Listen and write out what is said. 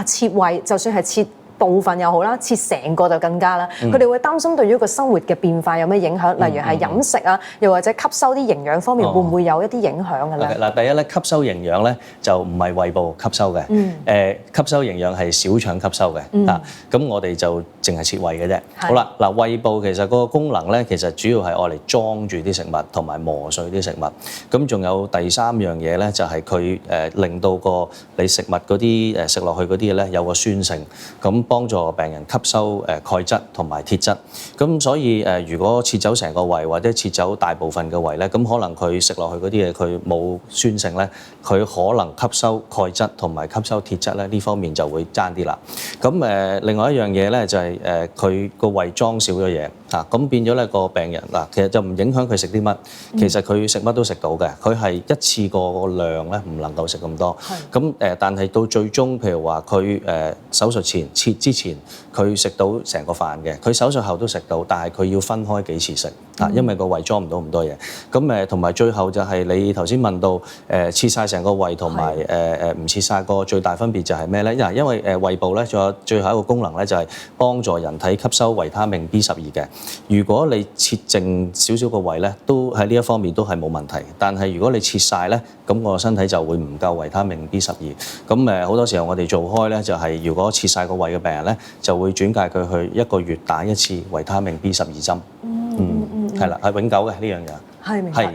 切胃，就算係切部分又好啦，切成個就更加啦。佢哋會擔心對於個生活嘅變化有咩影響？例如係飲食啊，又或者吸收啲營養方面，會唔會有一啲影響嘅咧？嗱，第一咧，吸收營養咧就唔係胃部吸收嘅，吸收營養係小腸吸收嘅。咁我哋就淨係切胃嘅啫。好啦，嗱，胃部其實個功能咧，其實主要係愛嚟裝住啲食物同埋磨碎啲食物。咁仲有第三樣嘢咧，就係佢令到你食物嗰啲食落去嗰啲嘢咧有個酸性，咁幫助病人吸收鈣質同埋鐵質。咁所以如果切走成個胃或者切走大部分嘅胃咧，咁可能佢食落去嗰啲嘢佢冇酸性咧，佢可能吸收鈣質同埋吸收鐵質咧，呢方面就會爭啲啦。咁另外一樣嘢咧就係佢個胃裝少咗嘢嚇，咁變咗咧個病人嗱，其實就唔影響佢食啲乜，其實佢食乜都食到嘅，佢係一次過個量咧唔能夠食咁多。咁但係到最終譬如話佢手術前切之前，佢食到成個飯嘅，佢手術後都食到，但係佢要分開幾次食嚇，因為個胃裝唔到咁多嘢。咁同埋最後就係你頭先問到切晒成個胃同埋唔切晒個最大分別就係咩咧？因為胃部咧仲有最後一個功能咧，就係幫助人體吸收維他命 B12嘅。如果你切剩少少個胃咧，都喺呢一方面都係冇問題。但係如果你切晒咧，咁個身體就會唔夠維他命 B12。咁好多時候我哋做開咧，就係如果切晒個胃嘅病人咧，就會轉介佢去1個月打1次維他命 B12針。係啦，係永久嘅呢樣嘢。係，明白。係啦。